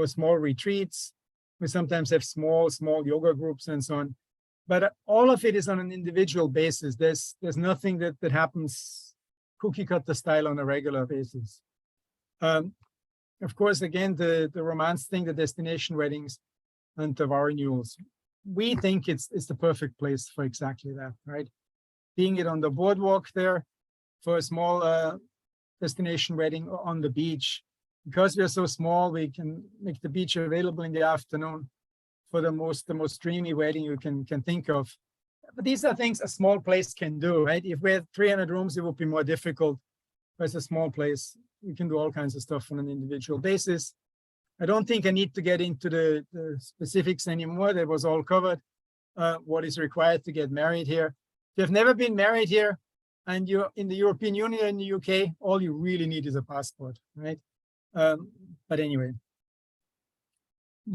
small retreats. We sometimes have small yoga groups and so on. But all of it is on an individual basis. There's nothing that happens cookie cutter style on a regular basis. Of course, again, the romance thing, the destination weddings and the vow renewals. We think it's the perfect place for exactly that, right? Being it on the boardwalk there for a small destination wedding on the beach. Because we are so small, we can make the beach available in the afternoon for the most dreamy wedding you can think of. But these are things a small place can do, right? If we had 300 rooms, it would be more difficult. But it's a small place. We can do all kinds of stuff on an individual basis. I don't think I need to get into the specifics anymore. That was all covered. What is required to get married here. If you've never been married here and you're in the European Union or in the UK, all you really need is a passport, right? But anyway,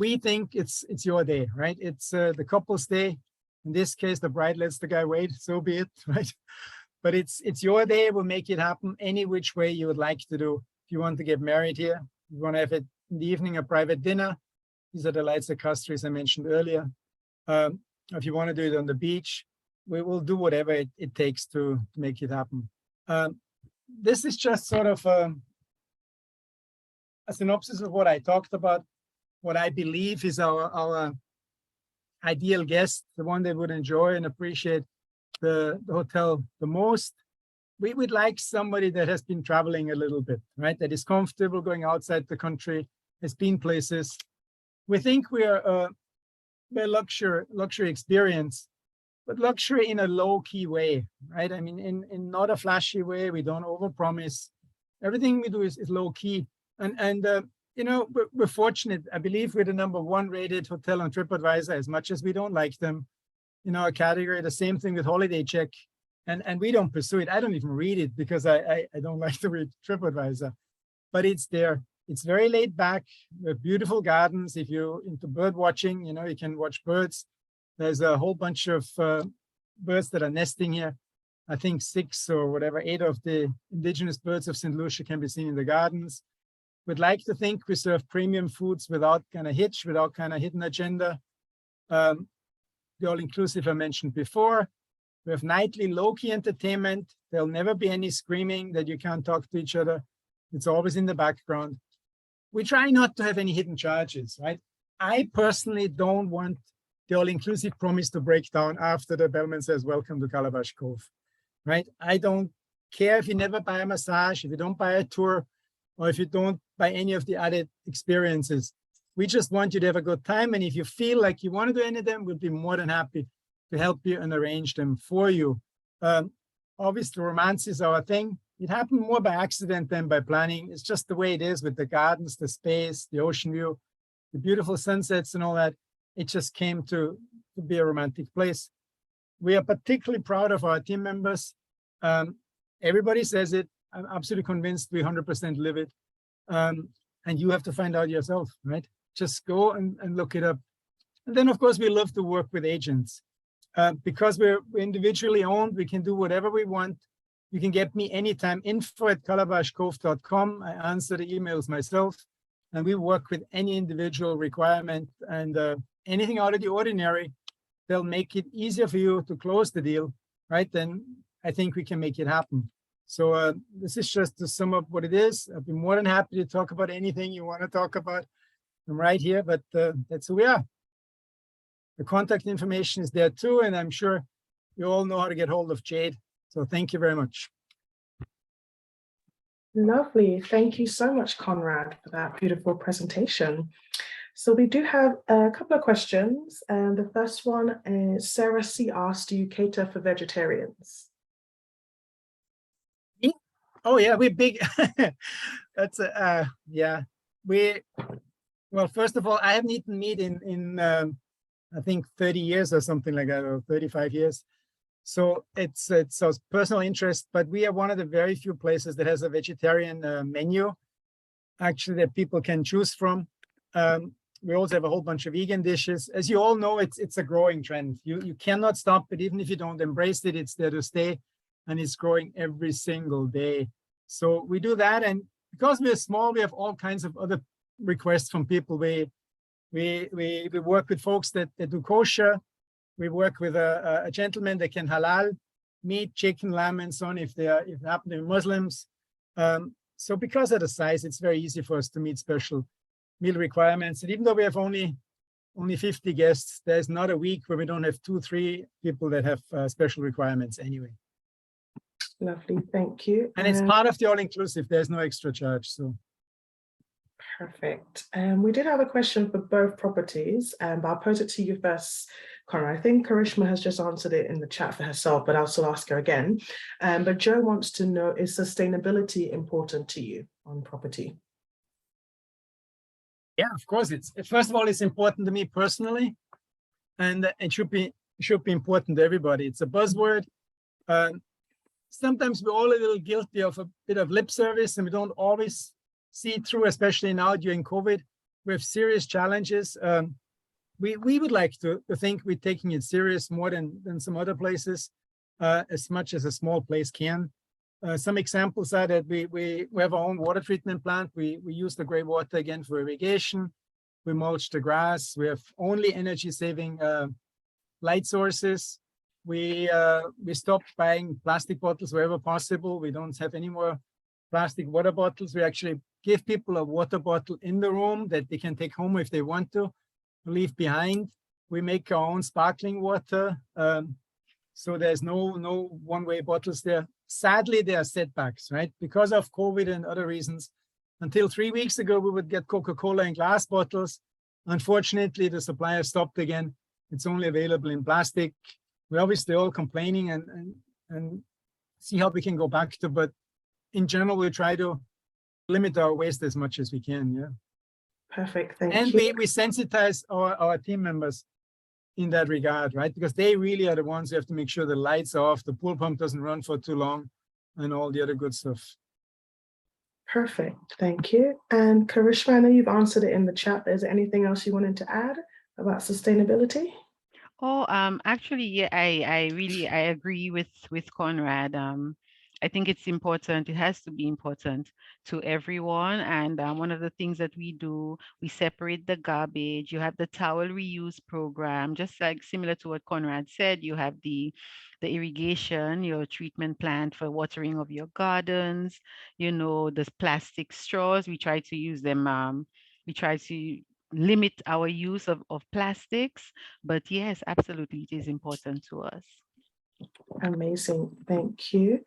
we think it's your day, right? It's the couple's day. In this case, the bride lets the guy wait, so be it, right? But it's your day. We'll make it happen any which way you would like to do. If you want to get married here, you want to have it in the evening, a private dinner. These are the lights and custries I mentioned earlier. If you want to do it on the beach, we will do whatever it takes to make it happen. This is just sort of a synopsis of what I talked about, what I believe is our ideal guest, the one that would enjoy and appreciate the hotel the most. We would like somebody that has been traveling a little bit, right? That is comfortable going outside the country, has been places. We think we're a luxury experience, but luxury in a low-key way, right? I mean, in not a flashy way. We don't overpromise. Everything we do is low-key. And you know, we're fortunate. I believe we're the #1 rated hotel on TripAdvisor, as much as we don't like them. In our category, the same thing with Holiday Check. And we don't pursue it. I don't even read it because I don't like to read TripAdvisor. But it's there. It's very laid back. We have beautiful gardens. If you're into bird watching, you know, you can watch birds. There's a whole bunch of birds that are nesting here. I think 6 or whatever, 8 of the indigenous birds of St. Lucia can be seen in the gardens. We'd like to think we serve premium foods without kind of hitch, without kind of hidden agenda. The all-inclusive I mentioned before. We have nightly low-key entertainment. There'll never be any screaming that you can't talk to each other. It's always in the background. We try not to have any hidden charges, right? I personally don't want the all-inclusive promise to break down after the bellman says, "Welcome to Calabash Cove," right? I don't care if you never buy a massage, if you don't buy a tour, or if you don't buy any of the added experiences. We just want you to have a good time. And if you feel like you want to do any of them, we'll be more than happy to help you and arrange them for you. Obviously, romance is our thing. It happened more by accident than by planning. It's just the way it is with the gardens, the space, the ocean view, the beautiful sunsets and all that. It just came to be a romantic place. We are particularly proud of our team members. Everybody says it. I'm absolutely convinced we 100% live it. And you have to find out yourself, right? Just go and look it up. And then, of course, we love to work with agents. Because we're individually owned, we can do whatever we want. You can get me anytime, info@calabashcove.com. I answer the emails myself, and we work with any individual requirement and anything out of the ordinary. They'll make it easier for you to close the deal, right? Then I think we can make it happen. So this is just to sum up what it is. I'd be more than happy to talk about anything you want to talk about. I'm right here, but that's who we are. The contact information is there too, and I'm sure you all know how to get hold of Jade. So thank you very much. Lovely. Thank you so much, Conrad, for that beautiful presentation. So we do have a couple of questions. And the first one is Sarah C asked, do you cater for vegetarians? Oh yeah, we're big. That's yeah. Well, first of all, I haven't eaten meat in I think 30 years or something like that, or 35 years. So it's a personal interest, but we are one of the very few places that has a vegetarian menu, actually, that people can choose from. We also have a whole bunch of vegan dishes. As you all know, it's a growing trend. You cannot stop it, even if you don't embrace it, it's there to stay, and it's growing every single day. So we do that, and because we're small, we have all kinds of other requests from people. We work with folks that do kosher. We work with a gentleman that can halal meat, chicken, lamb, and so on if they happen to be Muslims. So because of the size, it's very easy for us to meet special meal requirements. And even though we have only 50 guests, there's not a week where we don't have 2-3 people that have special requirements anyway. Lovely, thank you. And it's part of the all-inclusive. There's no extra charge. So perfect. We did have a question for both properties, but I'll pose it to you first, Conrad. I think Karishma has just answered it in the chat for herself, but I'll still ask her again. But Joe wants to know, is sustainability important to you on property? yeah, of course, first of all, it's important to me personally, and it should be important to everybody. It's a buzzword. Sometimes we're all a little guilty of a bit of lip service, and we don't always see it through, especially now during COVID. We have serious challenges. We would like to think we're taking it serious more than some other places, as much as a small place can. Some examples are that we have our own water treatment plant. We use the gray water again for irrigation. We mulch the grass. We have only energy-saving light sources. We stopped buying plastic bottles wherever possible. We don't have any more plastic water bottles. We actually give people a water bottle in the room that they can take home if they want to leave behind. We make our own sparkling water. So there's no one-way bottles there. Sadly, there are setbacks, right? Because of COVID and other reasons. Until 3 weeks ago, we would get Coca-Cola in glass bottles. Unfortunately, the supplier stopped again. It's only available in plastic. We're obviously all complaining and see how we can go back to, but in general, we try to limit our waste as much as we can, yeah. Perfect, thank and you. we sensitize our team members in that regard, right? Because they really are the ones who have to make sure the lights are off, the pool pump doesn't run for too long, and all the other good stuff. Perfect, thank you. And Karishma, I know you've answered it in the chat, but is there anything else you wanted to add about sustainability? Oh, actually, yeah, I agree with Conrad. I think it's important. It has to be important to everyone. And one of the things that we do, we separate the garbage. You have the towel reuse program, just like similar to what Conrad said. You have the irrigation, your treatment plant for watering of your gardens. You know, the plastic straws. We try to use them. We try to limit our use of plastics, but yes, absolutely, it is important to us. Amazing, thank you.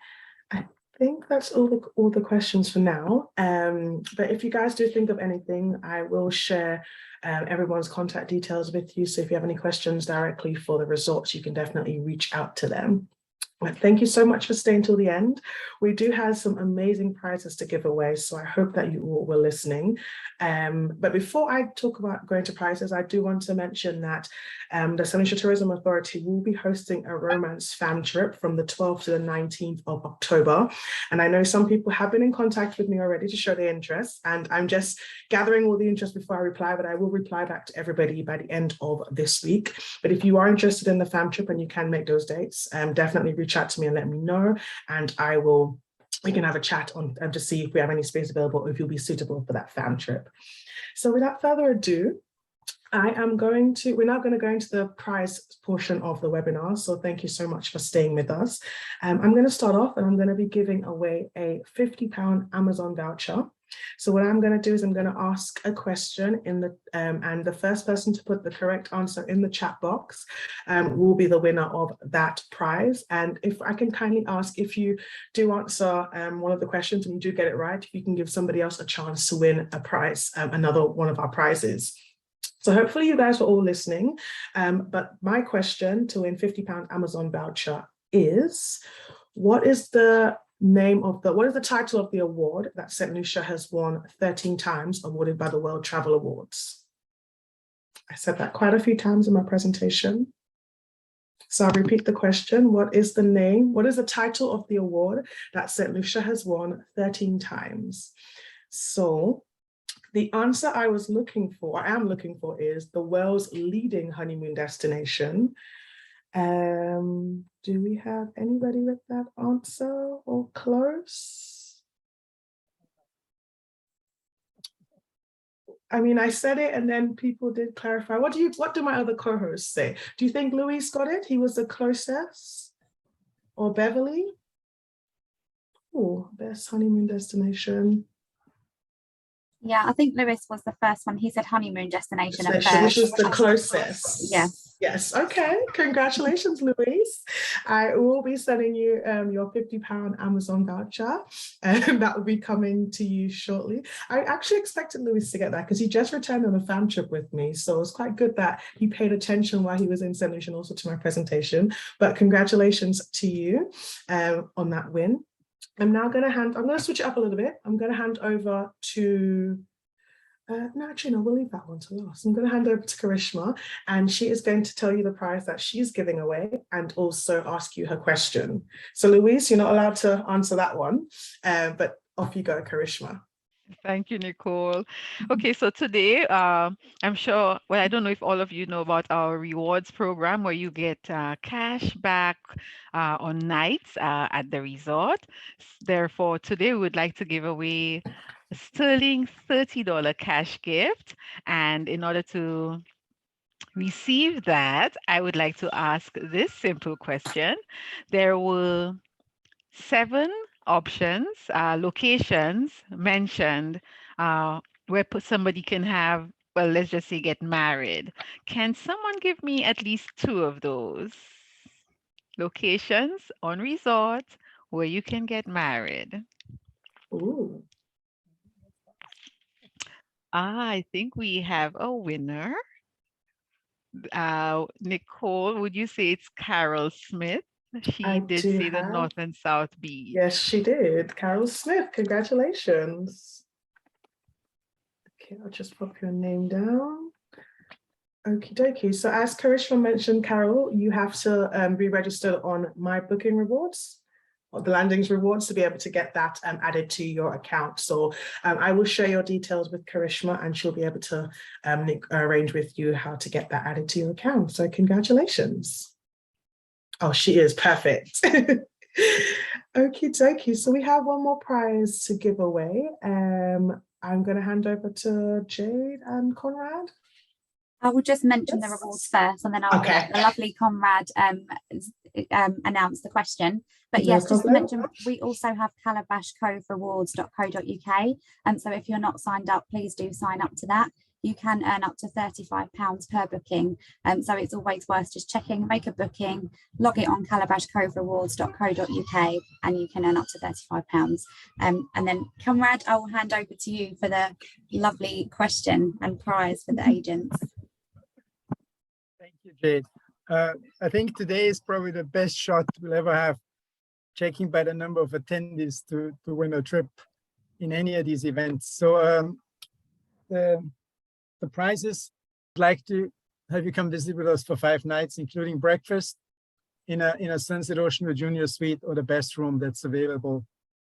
I think that's all the questions for now. But if you guys do think of anything, I will share everyone's contact details with you. So if you have any questions directly for the resorts, you can definitely reach out to them. Well, thank you so much for staying till the end. We do have some amazing prizes to give away, so I hope that you all were listening. But before I talk about going to prizes, I do want to mention that the St. Lucia Tourism Authority will be hosting a romance fam trip from the 12th to the 19th of October. And I know some people have been in contact with me already to show their interest, and I'm just gathering all the interest before I reply, but I will reply back to everybody by the end of this week. But if you are interested in the fam trip and you can make those dates, definitely reach out to me and let me know, and we can have a chat on to see if we have any space available or if you'll be suitable for that fam trip. So without further ado, we're now going to go into the prize portion of the webinar. So thank you so much for staying with us. I'm going to start off and I'm going to be giving away a £50 Amazon voucher. So what I'm going to do is I'm going to ask a question and the first person to put the correct answer in the chat box will be the winner of that prize. And if I can kindly ask, if you do answer one of the questions and you do get it right, you can give somebody else a chance to win a prize, another one of our prizes. So hopefully you guys were all listening. But my question to win £50 Amazon voucher is, what is the title of the award that St. Lucia has won 13 times, awarded by the World Travel Awards? I said that quite a few times in my presentation. So I'll repeat the question. What is the title of the award that St. Lucia has won 13 times? So the answer I am looking for is the world's leading honeymoon destination. Do we have anybody with that answer or close? I mean, I said it and then people did clarify. What do my other co-hosts say? Do you think Luis got it? He was the closest? Or Beverly? Oh, best honeymoon destination. Yeah, I think Lewis was the first one. He said honeymoon destination at Which first. is the closest. Yes. Yes. Okay. Congratulations, Louise. I will be sending you your £50 Amazon voucher, and that will be coming to you shortly. I actually expected Louise to get that because he just returned on a fam trip with me. So it was quite good that he paid attention while he was in St. Lucia and also to my presentation. But congratulations to you on that win. I'm going to switch it up a little bit. I'm going to hand over to, we'll leave that one to last. I'm going to hand over to Karishma, and she is going to tell you the prize that she's giving away and also ask you her question. So Louise, you're not allowed to answer that one, but off you go, Karishma. Thank you, Nicole. Okay, so today, I'm sure, well, I don't know if all of you know about our rewards program where you get cash back on nights at the resort. Therefore, today we would like to give away a sterling $30 cash gift. And in order to receive that, I would like to ask this simple question. There were 7 options, locations mentioned where somebody can have, well, let's just say get married. Can someone give me at least 2 of those locations on resorts where you can get married? Ooh. I think we have a winner. Nicole, would you say it's Carol Smith? She did say the North and South Beach. Yes, she did. Carol Smith, congratulations. Okay, I'll just pop your name down. Okie dokie. So as Karishma mentioned, Carol, you have to be registered on My Booking Rewards, or the Landings Rewards, to be able to get that added to your account. So I will share your details with Karishma, and she'll be able to arrange with you how to get that added to your account. So congratulations. Oh, she is perfect. Okie dokie. So we have one more prize to give away. I'm going to hand over to Jade and Conrad. I will just mention the rewards first, and then I'll let the lovely Conrad announce the question. But yes, just to mention, we also have calabashcoverewards.co.uk. So if you're not signed up, please do sign up to that. You can earn up to £35 per booking. So it's always worth just checking, make a booking, log it on calabashcoverewards.co.uk, and you can earn up to £35. And then Conrad, I will hand over to you for the lovely question and prize for the agents. Thank you, Jade. I think today is probably the best shot we'll ever have, checking by the number of attendees to win a trip in any of these events. So the prizes, I'd like to have you come visit with us for 5 nights, including breakfast in a Sunset Ocean Junior Suite, or the best room that's available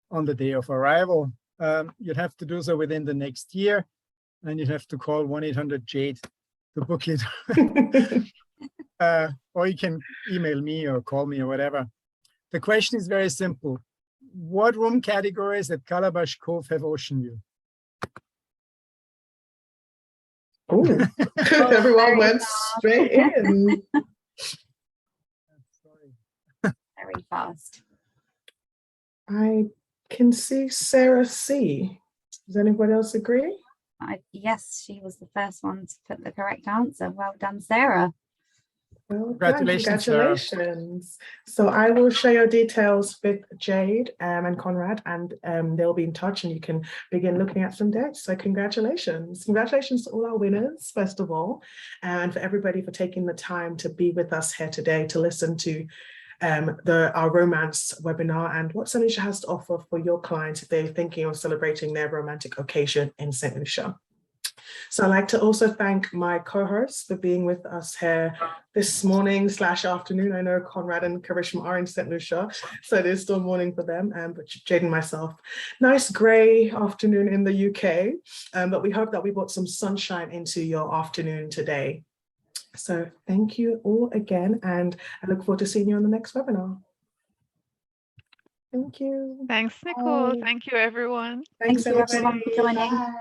on the day of arrival. You'd have to do so within the next year, and you'd have to call 1-800-JADE to book it. Or you can email me or call me or whatever. The question is very simple. What room categories at Calabash Cove have ocean view? Oh, everyone went straight in. Very fast. I can see Sarah C. Does anybody else agree? Yes, she was the first one to put the correct answer. Well done, Sarah. Well done. Congratulations, Sarah. Congratulations. So I will share your details with Jade and Conrad, and they'll be in touch and you can begin looking at some dates. So congratulations. Congratulations to all our winners, first of all, and for everybody for taking the time to be with us here today to listen to our romance webinar and what St. Lucia has to offer for your clients if they're thinking of celebrating their romantic occasion in St. Lucia. So I'd like to also thank my co-hosts for being with us here this morning / afternoon. I know Conrad and Karishma are in St. Lucia, so it is still morning for them, but Jade and myself, nice grey afternoon in the UK, but we hope that we brought some sunshine into your afternoon today. So thank you all again, and I look forward to seeing you on the next webinar. Thank you. Thanks, Nicole. Thank you, everyone. Thanks, Thank you, everyone, everybody. for joining. Bye.